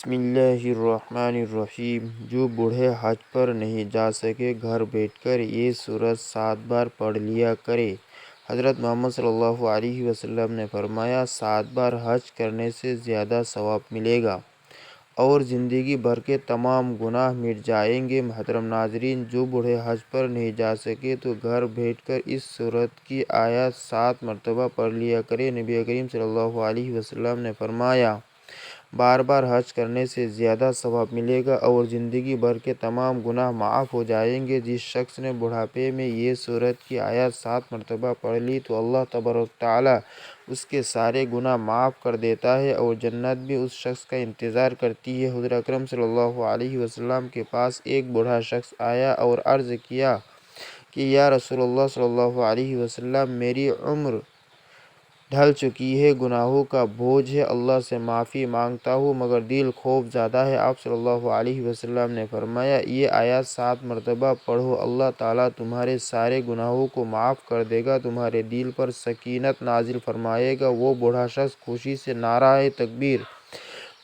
بسم اللہ الرحمن الرحیم۔ جو بوڑھے حج پر نہیں جا سکے گھر بیٹھ کر یہ سورت 7 بار پڑھ لیا کرے۔ حضرت محمد صلی اللہ علیہ وسلم نے فرمایا 7 بار حج کرنے سے زیادہ ثواب ملے گا اور زندگی بھر کے تمام گناہ مٹ جائیں گے۔ محترم ناظرین، جو بوڑھے حج پر نہیں جا سکے تو گھر بیٹھ کر اس سورت کی آیات 7 مرتبہ پڑھ لیا کرے۔ نبی کریم صلی اللہ علیہ وسلم نے فرمایا بار بار حج کرنے سے زیادہ ثواب ملے گا اور زندگی بھر کے تمام گناہ معاف ہو جائیں گے۔ جس شخص نے بڑھاپے میں یہ سورت کی آیات 7 مرتبہ پڑھ لی تو اللہ تبارک تعالیٰ اس کے سارے گناہ معاف کر دیتا ہے اور جنت بھی اس شخص کا انتظار کرتی ہے۔ حضور اکرم صلی اللہ علیہ وسلم کے پاس ایک بوڑھا شخص آیا اور عرض کیا کہ یا رسول اللہ صلی اللہ علیہ وسلم، میری عمر ڈھل چکی ہے، گناہوں کا بوجھ ہے، اللہ سے معافی مانگتا ہوں مگر دل خوف زدہ ہے۔ آپ صلی اللہ علیہ وسلم نے فرمایا یہ آیات 7 مرتبہ پڑھو، اللہ تعالیٰ تمہارے سارے گناہوں کو معاف کر دے گا، تمہارے دل پر سکینت نازل فرمائے گا۔ وہ بوڑھا شخص خوشی سے نعرہ تکبیر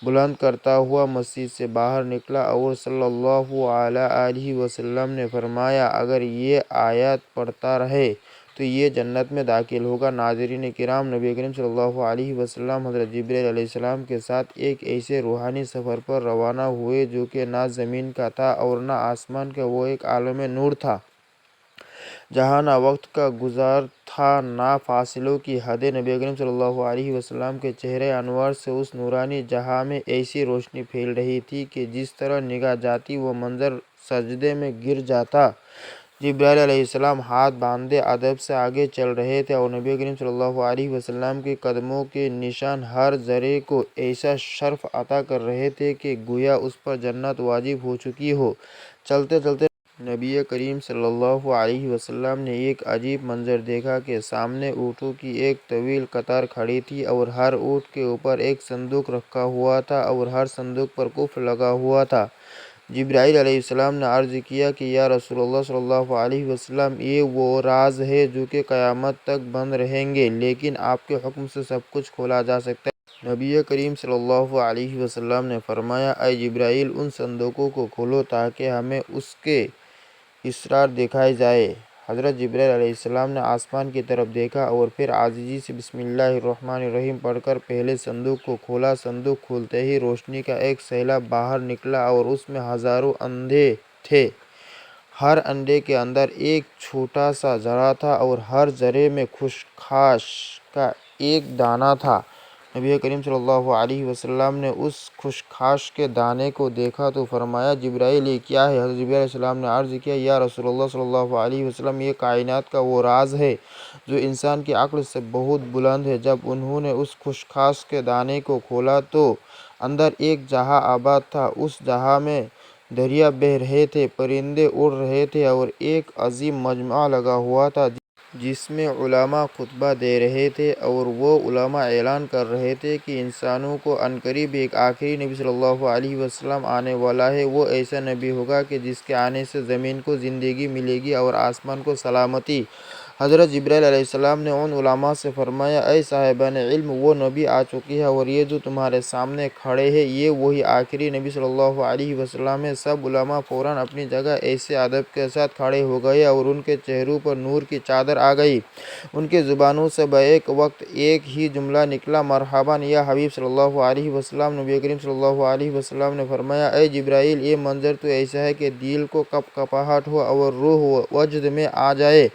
بلند کرتا ہوا مسجد سے باہر نکلا اور صلی اللہ علیہ وسلم نے فرمایا اگر یہ آیات پڑھتا رہے تو یہ جنت میں داخل ہوگا۔ ناظرین کرام، نبی کریم صلی اللہ علیہ وسلم حضرت جبرائیل علیہ السلام کے ساتھ ایک ایسے روحانی سفر پر روانہ ہوئے جو کہ نہ زمین کا تھا اور نہ آسمان کا۔ وہ ایک عالم نور تھا جہاں نہ وقت کا گزر تھا نہ فاصلوں کی حدیں۔ نبی کریم صلی اللہ علیہ وسلم کے چہرے انور سے اس نورانی جہاں میں ایسی روشنی پھیل رہی تھی کہ جس طرح نگاہ جاتی وہ منظر سجدے میں گر جاتا۔ جبرائیل علیہ السلام ہاتھ باندھے ادب سے آگے چل رہے تھے اور نبی کریم صلی اللہ علیہ وسلم کے قدموں کے نشان ہر ذرے کو ایسا شرف عطا کر رہے تھے کہ گویا اس پر جنت واجب ہو چکی ہو۔ چلتے چلتے نبی کریم صلی اللہ علیہ وسلم نے ایک عجیب منظر دیکھا کہ سامنے اونٹوں کی ایک طویل قطار کھڑی تھی اور ہر اونٹ کے اوپر ایک صندوق رکھا ہوا تھا اور ہر صندوق پر قفل لگا ہوا تھا۔ جبرائیل علیہ السلام نے عرض کیا کہ یا رسول اللہ صلی اللہ علیہ وسلم، یہ وہ راز ہے جو کہ قیامت تک بند رہیں گے لیکن آپ کے حکم سے سب کچھ کھولا جا سکتا ہے۔ نبی کریم صلی اللہ علیہ وسلم نے فرمایا اے جبرائیل، ان صندوقوں کو کھولو تاکہ ہمیں اس کے اسرار دکھائے جائیں۔ حضرت جبرائیل علیہ السلام نے آسمان کی طرف دیکھا اور پھر عاجزی سے بسم اللہ الرحمن الرحیم پڑھ کر پہلے صندوق کو کھولا۔ صندوق کھلتے ہی روشنی کا ایک سیلاب باہر نکلا اور اس میں ہزاروں انڈے تھے۔ ہر انڈے کے اندر ایک چھوٹا سا ذرہ تھا اور ہر ذرے میں خشخاش کا ایک دانہ تھا۔ نبی کریم صلی اللہ علیہ وسلم نے اس خشخاش کے دانے کو دیکھا تو فرمایا جبرائیل یہ کیا ہے؟ حضرت جبرائیل علیہ السلام نے عرض کیا یا رسول اللہ صلی اللہ علیہ وسلم، یہ کائنات کا وہ راز ہے جو انسان کی عقل سے بہت بلند ہے۔ جب انہوں نے اس خشخاش کے دانے کو کھولا تو اندر ایک جہاں آباد تھا۔ اس جہاں میں دریا بہہ رہے تھے، پرندے اڑ رہے تھے اور ایک عظیم مجمع لگا ہوا تھا جس میں علماء خطبہ دے رہے تھے اور وہ علماء اعلان کر رہے تھے کہ انسانوں کو عنقریب ایک آخری نبی صلی اللہ علیہ وسلم آنے والا ہے۔ وہ ایسا نبی ہوگا کہ جس کے آنے سے زمین کو زندگی ملے گی اور آسمان کو سلامتی۔ حضرت جبرائیل علیہ السلام نے ان علماء سے فرمایا اے صاحبان علم، وہ نبی آ چکی ہے اور یہ جو تمہارے سامنے کھڑے ہیں یہ وہی آخری نبی صلی اللہ علیہ وسلم ہے۔ سب علماء فوراً اپنی جگہ ایسے ادب کے ساتھ کھڑے ہو گئے اور ان کے چہروں پر نور کی چادر آ گئی۔ ان کی زبانوں سے بیک وقت ایک ہی جملہ نکلا، مرحباً یا حبیب صلی اللہ علیہ وسلم۔ نبی کریم صلی اللہ علیہ وسلم نے فرمایا اے جبرائیل، یہ منظر تو ایسا ہے کہ دل کو کپکپاہٹ ہو اور روح وجد میں آ جائے۔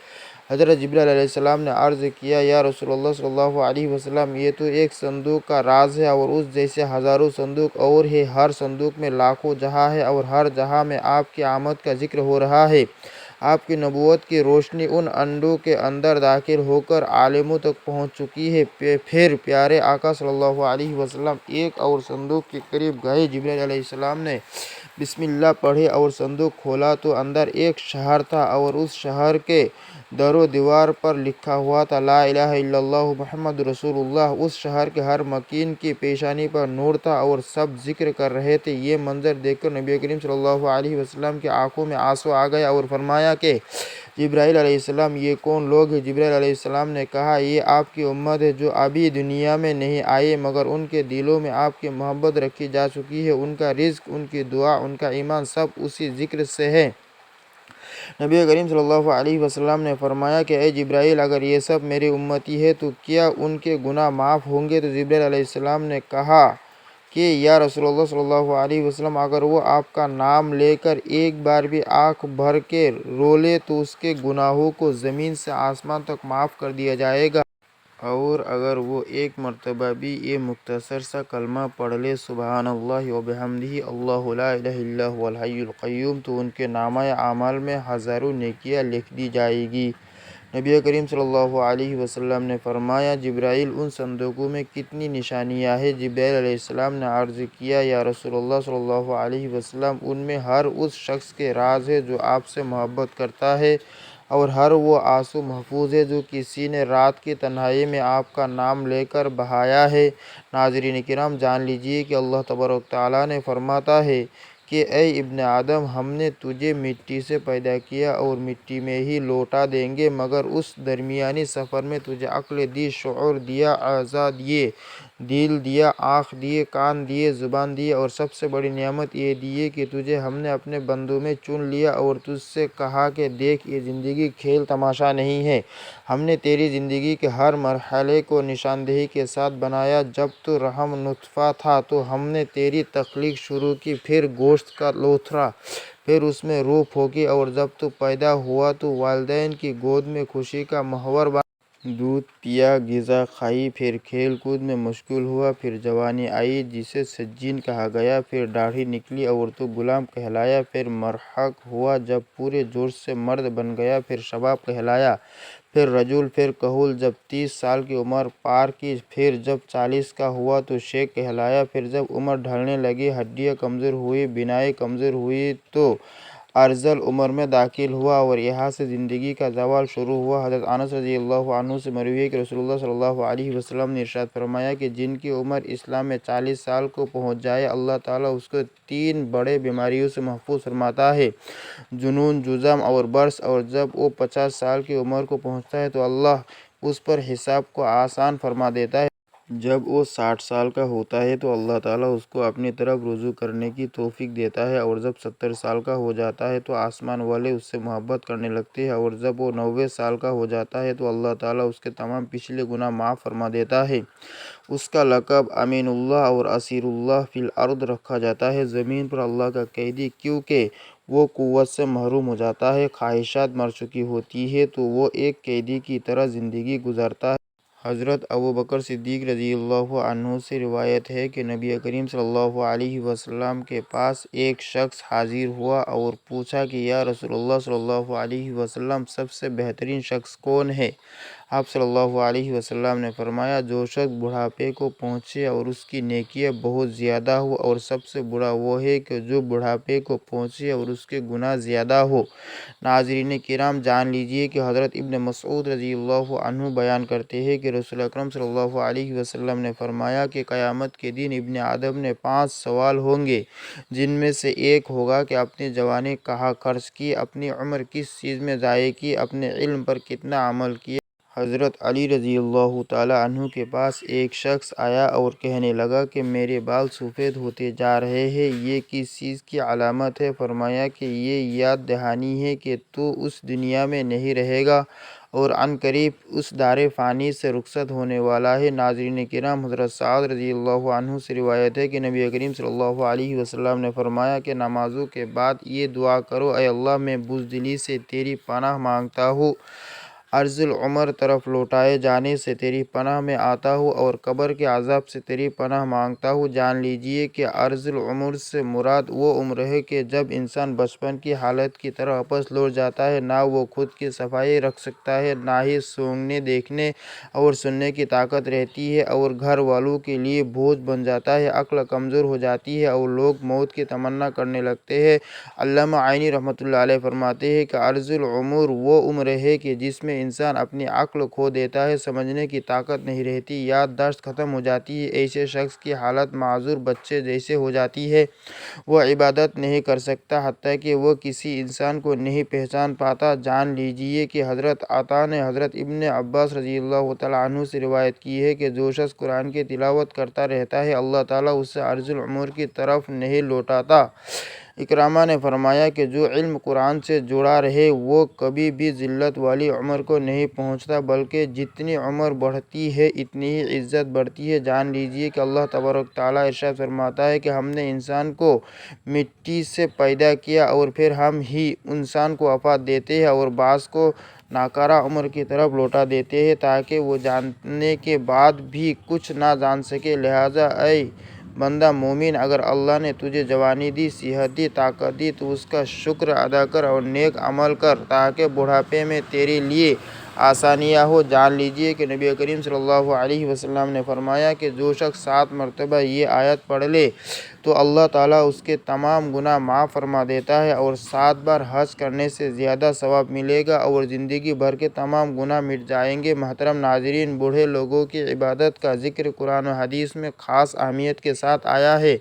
حضرت جبرائیل علیہ السلام نے عرض کیا یا رسول اللہ صلی اللہ علیہ وسلم، یہ تو ایک صندوق کا راز ہے اور اس جیسے ہزاروں صندوق اور ہیں، ہر صندوق میں لاکھوں جہاں ہیں اور ہر جہاں میں آپ کی آمد کا ذکر ہو رہا ہے۔ آپ کی نبوت کی روشنی ان انڈوں کے اندر داخل ہو کر عالموں تک پہنچ چکی ہے۔ پھر پیارے آقا صلی اللہ علیہ وسلم ایک اور صندوق کے قریب گئے۔ جبرائیل علیہ السلام نے بسم اللہ پڑھے اور صندوق کھولا تو اندر ایک شہر تھا اور اس شہر کے در و دیوار پر لکھا ہوا تھا لا الہ الا اللہ محمد رسول اللہ۔ اس شہر کے ہر مکین کی پیشانی پر نور تھا اور سب ذکر کر رہے تھے۔ یہ منظر دیکھ کر نبی کریم صلی اللہ علیہ وسلم کی آنکھوں میں آنسو آ گیا اور فرمایا کہ جبرائیل علیہ السلام یہ کون لوگ ہیں؟ جبرائیل علیہ السلام نے کہا یہ آپ کی امت ہے جو ابھی دنیا میں نہیں آئے مگر ان کے دلوں میں آپ کی محبت رکھی جا چکی ہے، ان کا رزق، ان کی دعا، ان کا ایمان سب اسی ذکر سے ہے۔ نبی کریم صلی اللہ علیہ وسلم نے فرمایا کہ اے جبرائیل اگر یہ سب میری امتی ہے تو کیا ان کے گناہ معاف ہوں گے؟ تو جبرائیل علیہ السلام نے کہا کہ یا رسول اللہ صلی اللہ علیہ وسلم اگر وہ آپ کا نام لے کر ایک بار بھی آنکھ بھر کے رو لے تو اس کے گناہوں کو زمین سے آسمان تک معاف کر دیا جائے گا، اور اگر وہ ایک مرتبہ بھی یہ مختصر سا کلمہ پڑھ لے سبحان اللہ و بحمدہ اللہ لا الہ الا هو الحی القیوم تو ان کے نامہ اعمال میں ہزاروں نیکیاں لکھ دی جائے گی۔ نبی کریم صلی اللہ علیہ وسلم نے فرمایا جبرائیل ان صندوقوں میں کتنی نشانیاں ہیں؟ جبرائیل علیہ السلام نے عرض کیا یا رسول اللہ صلی اللہ علیہ وسلم ان میں ہر اس شخص کے راز ہے جو آپ سے محبت کرتا ہے اور ہر وہ آنسو محفوظ ہے جو کسی نے رات کی تنہائی میں آپ کا نام لے کر بہایا ہے۔ ناظرین کرام جان لیجیے کہ اللہ تبارک تعالیٰ نے فرماتا ہے کہ اے ابن آدم ہم نے تجھے مٹی سے پیدا کیا اور مٹی میں ہی لوٹا دیں گے، مگر اس درمیانی سفر میں تجھے عقل دی، شعور دیا، اعضاء دیے، دل دیا، آنکھ دیے، کان دیے، زبان دیے اور سب سے بڑی نعمت یہ دی کہ تجھے ہم نے اپنے بندوں میں چن لیا اور تجھ سے کہا کہ دیکھ یہ زندگی کھیل تماشا نہیں ہے، ہم نے تیری زندگی کے ہر مرحلے کو نشاندہی کے ساتھ بنایا۔ جب تو رحم نطفہ تھا تو ہم نے تیری تخلیق شروع کی، پھر گوشت کا لوتھڑا، پھر اس میں روح پھونکی اور جب تو پیدا ہوا تو والدین کی گود میں خوشی کا محور بنا، دودھ پیا، غذا کھائی، پھر کھیل کود میں مشغول ہوا، پھر جوانی آئی جسے سجین کہا گیا، پھر داڑھی نکلی اور تو غلام کہلایا، پھر مرحق ہوا جب پورے جوش سے مرد بن گیا، پھر شباب کہلایا، پھر رجل، پھر کہول جب 30 سال کی عمر پار کی، پھر جب 40 کا ہوا تو شیخ کہلایا، پھر جب عمر ڈھلنے لگی، ہڈیاں کمزور ہوئی، بینائی کمزور ہوئی تو ارذل عمر میں داخل ہوا اور یہاں سے زندگی کا زوال شروع ہوا۔ حضرت انس رضی اللہ عنہ سے مروی ہے کہ رسول اللہ صلی اللہ علیہ وسلم نے ارشاد فرمایا کہ جن کی عمر اسلام میں 40 سال کو پہنچ جائے اللہ تعالیٰ اس کو 3 بڑے بیماریوں سے محفوظ فرماتا ہے، جنون، جذام اور برص، اور جب وہ 50 سال کی عمر کو پہنچتا ہے تو اللہ اس پر حساب کو آسان فرما دیتا ہے۔ جب وہ 60 سال کا ہوتا ہے تو اللہ تعالیٰ اس کو اپنی طرف رجوع کرنے کی توفیق دیتا ہے، اور جب 70 سال کا ہو جاتا ہے تو آسمان والے اس سے محبت کرنے لگتے ہیں، اور جب وہ 90 سال کا ہو جاتا ہے تو اللہ تعالیٰ اس کے تمام پچھلے گناہ معاف فرما دیتا ہے۔ اس کا لقب امین اللہ اور اسیر اللہ فی الارض رکھا جاتا ہے، زمین پر اللہ کا قیدی، کیونکہ وہ قوت سے محروم ہو جاتا ہے، خواہشات مر چکی ہوتی ہیں تو وہ ایک قیدی کی طرح زندگی گزارتا ہے۔ حضرت ابوبکر صدیق رضی اللہ عنہ سے روایت ہے کہ نبی کریم صلی اللہ علیہ وسلم کے پاس ایک شخص حاضر ہوا اور پوچھا کہ یا رسول اللہ صلی اللہ علیہ وسلم سب سے بہترین شخص کون ہے؟ آپ صلی اللہ علیہ وسلم نے فرمایا جو شخص بڑھاپے کو پہنچے اور اس کی نیکیاں بہت زیادہ ہو، اور سب سے برا وہ ہے کہ جو بڑھاپے کو پہنچے اور اس کے گناہ زیادہ ہو۔ ناظرین کرام جان لیجیے کہ حضرت ابن مسعود رضی اللہ عنہ بیان کرتے ہیں کہ رسول اکرم صلی اللہ علیہ وسلم نے فرمایا کہ قیامت کے دن ابن آدم نے 5 سوال ہوں گے، جن میں سے ایک ہوگا کہ اپنی جوانی کہاں خرچ کی، اپنی عمر کس چیز میں ضائع کی، اپنے علم پر کتنا عمل کیا۔ حضرت علی رضی اللہ تعالیٰ عنہ کے پاس ایک شخص آیا اور کہنے لگا کہ میرے بال سفید ہوتے جا رہے ہیں، یہ کس چیز کی علامت ہے؟ فرمایا کہ یہ یاد دہانی ہے کہ تو اس دنیا میں نہیں رہے گا اور عن قریب اس دار فانی سے رخصت ہونے والا ہے۔ ناظرین کرام حضرت سعد رضی اللہ عنہ سے روایت ہے کہ نبی کریم صلی اللہ علیہ وسلم نے فرمایا کہ نمازوں کے بعد یہ دعا کرو، اے اللہ میں بزدلی سے تیری پناہ مانگتا ہوں، ارض العمر طرف لوٹائے جانے سے تیری پناہ میں آتا ہوں اور قبر کے عذاب سے تیری پناہ مانگتا ہوں۔ جان لیجیے کہ ارض العمر سے مراد وہ عمر ہے کہ جب انسان بچپن کی حالت کی طرح واپس لوٹ جاتا ہے۔ نہ وہ خود کی صفائی رکھ سکتا ہے، نہ ہی سونگنے، دیکھنے اور سننے کی طاقت رہتی ہے، اور گھر والوں کے لیے بوجھ بن جاتا ہے۔ عقل کمزور ہو جاتی ہے اور لوگ موت کی تمنا کرنے لگتے ہیں۔ علامہ عینی رحمۃ اللہ علیہ فرماتے ہیں کہ ارض العمر وہ عمر ہے کہ جس میں انسان اپنی عقل کھو دیتا ہے، سمجھنے کی طاقت نہیں رہتی، یادداشت ختم ہو جاتی ہے۔ ایسے شخص کی حالت معذور بچے جیسے ہو جاتی ہے، وہ عبادت نہیں کر سکتا، حتیٰ کہ وہ کسی انسان کو نہیں پہچان پاتا۔ جان لیجیے کہ حضرت عطا نے حضرت ابن عباس رضی اللہ تعالیٰ عنہ سے روایت کی ہے کہ جو شخص قرآن کی تلاوت کرتا رہتا ہے، اللہ تعالیٰ اسے ارض العمر کی طرف نہیں لوٹاتا۔ اکرامہ نے فرمایا کہ جو علم قرآن سے جڑا رہے وہ کبھی بھی ذلت والی عمر کو نہیں پہنچتا، بلکہ جتنی عمر بڑھتی ہے اتنی ہی عزت بڑھتی ہے۔ جان لیجیے کہ اللہ تبارک تعالیٰ ارشاد فرماتا ہے کہ ہم نے انسان کو مٹی سے پیدا کیا اور پھر ہم ہی انسان کو وفات دیتے ہیں اور بعض کو ناکارہ عمر کی طرف لوٹا دیتے ہیں تاکہ وہ جاننے کے بعد بھی کچھ نہ جان سکے۔ لہٰذا اے بندہ مومن، اگر اللہ نے تجھے جوانی دی، صحت دی، طاقت دی تو اس کا شکر ادا کر اور نیک عمل کر تاکہ بڑھاپے میں تیرے لیے آسانیاں ہو۔ جان لیجیے کہ نبی کریم صلی اللہ علیہ وسلم نے فرمایا کہ جو شخص 7 مرتبہ یہ آیت پڑھ لے تو اللہ تعالیٰ اس کے تمام گناہ معاف فرما دیتا ہے اور 7 بار حج کرنے سے زیادہ ثواب ملے گا اور زندگی بھر کے تمام گناہ مٹ جائیں گے۔ محترم ناظرین، بوڑھے لوگوں کی عبادت کا ذکر قرآن و حدیث میں خاص اہمیت کے ساتھ آیا ہے۔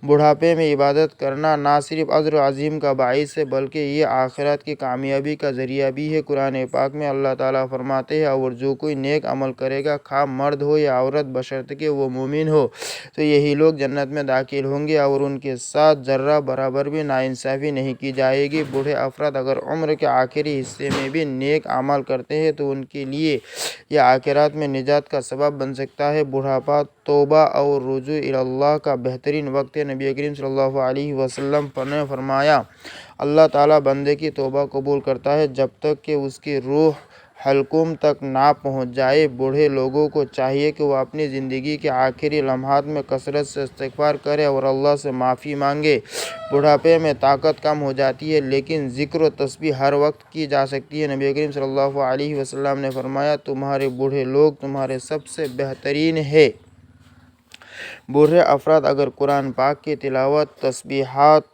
بڑھاپے میں عبادت کرنا نہ صرف اجر عظیم کا باعث ہے بلکہ یہ آخرت کی کامیابی کا ذریعہ بھی ہے۔ قرآن پاک میں اللہ تعالیٰ فرماتے ہیں اور جو کوئی نیک عمل کرے گا، خواہ مرد ہو یا عورت، بشرطیکہ وہ مومن ہو، تو یہی لوگ جنت میں داخل ہوں گے اور ان کے ساتھ ذرہ برابر بھی ناانصافی نہیں کی جائے گی۔ بوڑھے افراد اگر عمر کے آخری حصے میں بھی نیک اعمال کرتے ہیں تو ان کے لیے یہ آخرت میں نجات کا سبب بن سکتا ہے۔ بڑھاپا توبہ اور رجوع اللہ کا بہترین وقت ہے۔ نبی کریم صلی اللہ علیہ وسلم نے فرمایا، اللہ تعالیٰ بندے کی توبہ قبول کرتا ہے جب تک کہ اس کی روح حلقوم تک نہ پہنچ جائے۔ بوڑھے لوگوں کو چاہیے کہ وہ اپنی زندگی کے آخری لمحات میں کثرت سے استغفار کرے اور اللہ سے معافی مانگے۔ بڑھاپے میں طاقت کم ہو جاتی ہے لیکن ذکر و تسبیح ہر وقت کی جا سکتی ہے۔ نبی کریم صلی اللہ علیہ وسلم نے فرمایا، تمہارے بوڑھے لوگ تمہارے سب سے بہترین ہیں۔ بوڑھے افراد اگر قرآن پاک کی تلاوت، تسبیحات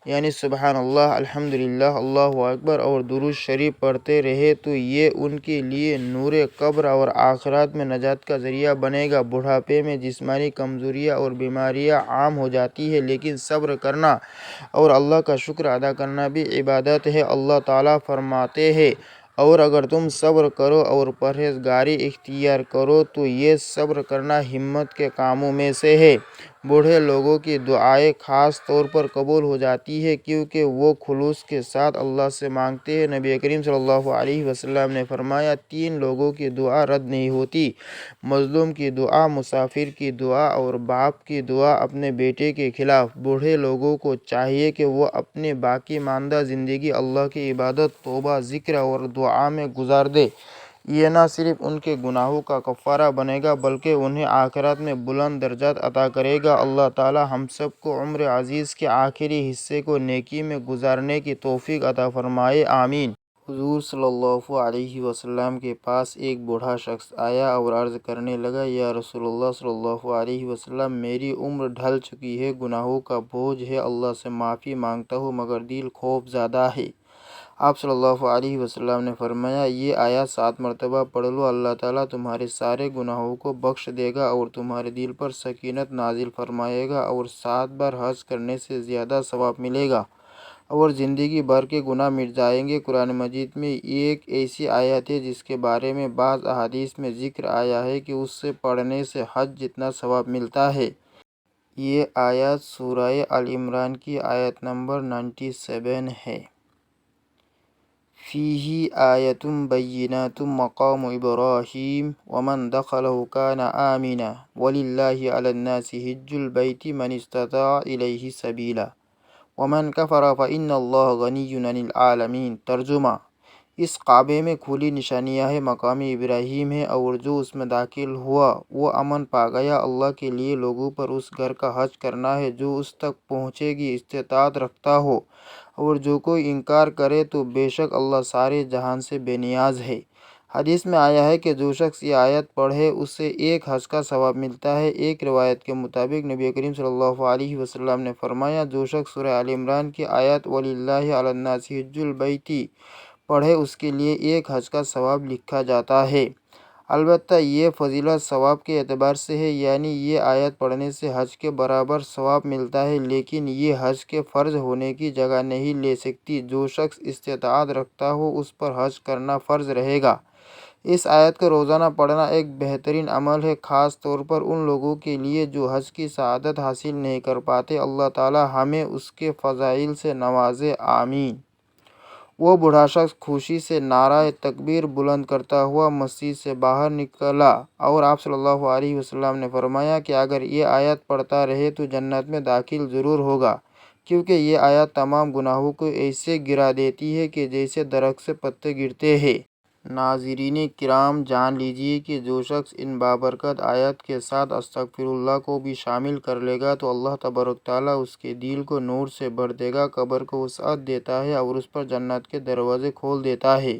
یعنی سبحان اللہ، الحمدللہ، اللہ اکبر اور درود شریف پڑھتے رہے تو یہ ان کے لیے نور قبر اور آخرت میں نجات کا ذریعہ بنے گا۔ بڑھاپے میں جسمانی کمزوریاں اور بیماریاں عام ہو جاتی ہیں لیکن صبر کرنا اور اللہ کا شکر ادا کرنا بھی عبادت ہے۔ اللہ تعالیٰ فرماتے ہیں، اور اگر تم صبر کرو اور پرہیزگاری اختیار کرو تو یہ صبر کرنا ہمت کے کاموں میں سے ہے۔ بوڑھے لوگوں کی دعائیں خاص طور پر قبول ہو جاتی ہیں کیونکہ وہ خلوص کے ساتھ اللہ سے مانگتے ہیں۔ نبی کریم صلی اللہ علیہ وسلم نے فرمایا، 3 لوگوں کی دعا رد نہیں ہوتی: مظلوم کی دعا، مسافر کی دعا اور باپ کی دعا اپنے بیٹے کے خلاف۔ بوڑھے لوگوں کو چاہیے کہ وہ اپنی باقی ماندہ زندگی اللہ کی عبادت، توبہ، ذکر اور دعا میں گزار دیں۔ یہ نہ صرف ان کے گناہوں کا کفارہ بنے گا بلکہ انہیں آخرت میں بلند درجات عطا کرے گا۔ اللہ تعالیٰ ہم سب کو عمر عزیز کے آخری حصے کو نیکی میں گزارنے کی توفیق عطا فرمائے، آمین۔ حضور صلی اللہ علیہ وسلم کے پاس ایک بوڑھا شخص آیا اور عرض کرنے لگا، یا رسول اللہ صلی اللہ علیہ وسلم، میری عمر ڈھل چکی ہے، گناہوں کا بوجھ ہے، اللہ سے معافی مانگتا ہوں مگر دل خوف زدہ ہے۔ آپ صلی اللہ علیہ وسلم نے فرمایا، یہ آیات 7 مرتبہ پڑھ لو، اللہ تعالیٰ تمہارے سارے گناہوں کو بخش دے گا اور تمہارے دل پر سکینت نازل فرمائے گا اور 7 بار حج کرنے سے زیادہ ثواب ملے گا اور زندگی بھر کے گناہ مٹ جائیں گے۔ قرآن مجید میں ایک ایسی آیت ہے جس کے بارے میں بعض احادیث میں ذکر آیا ہے کہ اس سے پڑھنے سے حج جتنا ثواب ملتا ہے۔ یہ آیت سورہ آل عمران کی آیت نمبر 97 ہے۔ فیہ آیۃ بینات مقام ابراہیم ومن دخلہ کان آمنا وللہ علی الناس حج البیت من استطاع الیہ سبیلا ومن کفر فإن اللہ غنی عن العالمین۔ ترجمہ: اس کعبے میں کھلی نشانیاں ہیں، مقام ابراہیم ہے، اور جو اس میں داخل ہوا وہ امن پا گیا۔ اللہ کے لیے لوگوں پر اس گھر کا حج کرنا ہے جو اس تک پہنچنے کی استطاعت رکھتا ہو، اور جو کوئی انکار کرے تو بے شک اللہ سارے جہان سے بے نیاز ہے۔ حدیث میں آیا ہے کہ جو شخص یہ آیت پڑھے اسے ایک حج کا ثواب ملتا ہے۔ ایک روایت کے مطابق نبی کریم صلی اللہ علیہ وسلم نے فرمایا، جو شخص سورہ آل عمران کی آیت وَلِلَّهِ عَلَى النَّاسِ حِجُّ الْبَيْتِ پڑھے اس کے لیے ایک حج کا ثواب لکھا جاتا ہے۔ البتہ یہ فضیلت ثواب کے اعتبار سے ہے، یعنی یہ آیت پڑھنے سے حج کے برابر ثواب ملتا ہے، لیکن یہ حج کے فرض ہونے کی جگہ نہیں لے سکتی۔ جو شخص استطاعت رکھتا ہو اس پر حج کرنا فرض رہے گا۔ اس آیت کو روزانہ پڑھنا ایک بہترین عمل ہے، خاص طور پر ان لوگوں کے لیے جو حج کی سعادت حاصل نہیں کر پاتے۔ اللہ تعالی ہمیں اس کے فضائل سے نوازے، آمین۔ وہ بوڑھا شخص خوشی سے نعرہ تکبیر بلند کرتا ہوا مسجد سے باہر نکلا، اور آپ صلی اللہ علیہ وسلم نے فرمایا کہ اگر یہ آیت پڑھتا رہے تو جنت میں داخل ضرور ہوگا، کیونکہ یہ آیت تمام گناہوں کو ایسے گرا دیتی ہے کہ جیسے درخت سے پتے گرتے ہیں۔ ناظرین کرام، جان لیجیے کہ جو شخص ان بابرکت آیت کے ساتھ استغفر اللہ کو بھی شامل کر لے گا تو اللہ تبارک تعالیٰ اس کے دل کو نور سے بھر دے گا، قبر کو وسعت دیتا ہے اور اس پر جنت کے دروازے کھول دیتا ہے۔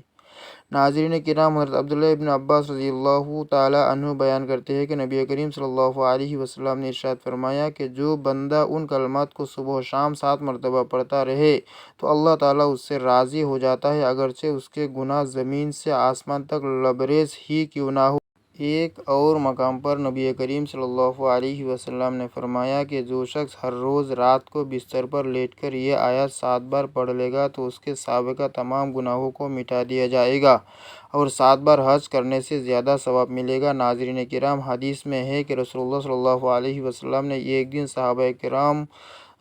ناظرین کرام، حضرت عبداللہ ابن عباس رضی اللہ تعالیٰ عنہ بیان کرتے ہیں کہ نبی کریم صلی اللہ علیہ وسلم نے ارشاد فرمایا کہ جو بندہ ان کلمات کو صبح و شام 7 مرتبہ پڑھتا رہے تو اللہ تعالیٰ اس سے راضی ہو جاتا ہے، اگرچہ اس کے گناہ زمین سے آسمان تک لبریز ہی کیوں نہ ہو۔ ایک اور مقام پر نبی کریم صلی اللہ علیہ وسلم نے فرمایا کہ جو شخص ہر روز رات کو بستر پر لیٹ کر یہ آیت 7 بار پڑھ لے گا تو اس کے سابقہ تمام گناہوں کو مٹا دیا جائے گا، اور 7 بار حج کرنے سے زیادہ ثواب ملے گا۔ ناظرین کرام، حدیث میں ہے کہ رسول اللہ صلی اللہ علیہ وسلم نے ایک دن صحابہ کرام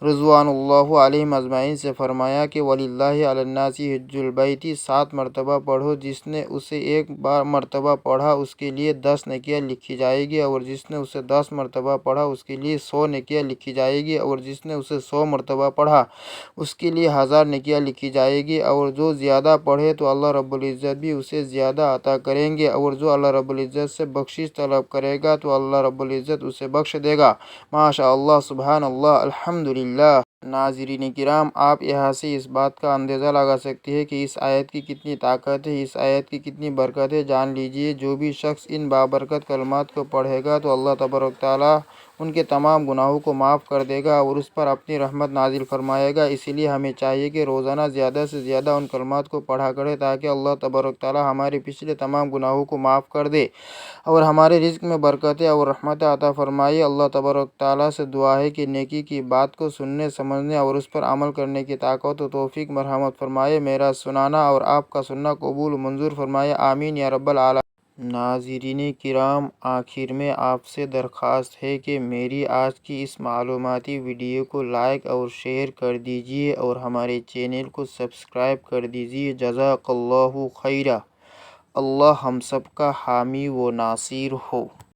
رضوان اللہ علیہم اجمعین سے فرمایا کہ وَلِلَّهِ عَلَى النَّاسِ حِجُّ الْبَيْتِ 7 مرتبہ پڑھو، جس نے اسے ایک بار مرتبہ پڑھا اس کے لیے 10 نیکیاں لکھی جائے گی، اور جس نے اسے 10 مرتبہ پڑھا اس کے لیے 100 نیکیاں لکھی جائے گی، اور جس نے اسے 100 مرتبہ پڑھا اس کے لیے 1000 نیکیاں لکھی جائے گی، اور جو زیادہ پڑھے تو اللہ رب العزت بھی اسے زیادہ عطا کریں گے، اور جو اللہ رب العزت سے بخشش طلب کرے گا تو اللہ رب العزت اسے بخش دے گا۔ ماشاء اللہ، سبحان اللہ، الحمدللہ۔ ناظرین کرام، آپ یہاں سے اس بات کا اندازہ لگا سکتے ہیں کہ اس آیت کی کتنی طاقت ہے، اس آیت کی کتنی برکت ہے۔ جان لیجیے، جو بھی شخص ان بابرکت کلمات کو پڑھے گا تو اللہ تبارک تعالیٰ ان کے تمام گناہوں کو معاف کر دے گا اور اس پر اپنی رحمت نازل فرمائے گا۔ اسی لیے ہمیں چاہیے کہ روزانہ زیادہ سے زیادہ ان کلمات کو پڑھا کریں تاکہ اللہ تبارک تعالیٰ ہمارے پچھلے تمام گناہوں کو معاف کر دے اور ہمارے رزق میں برکتیں اور رحمتیں عطا فرمائے۔ اللہ تبارک تعالیٰ سے دعا ہے کہ نیکی کی بات کو سننے، سمجھنے اور اس پر عمل کرنے کی طاقت و توفیق مرحمت فرمائے۔ میرا سنانا اور آپ کا سننا قبول و منظور فرمائے، آمین یا رب العالمین۔ ناظرین کرام، آخر میں آپ سے درخواست ہے کہ میری آج کی اس معلوماتی ویڈیو کو لائک اور شیئر کر دیجیے اور ہمارے چینل کو سبسکرائب کر دیجیے۔ جزاک اللہ خیرا۔ اللہ ہم سب کا حامی و ناصر ہو۔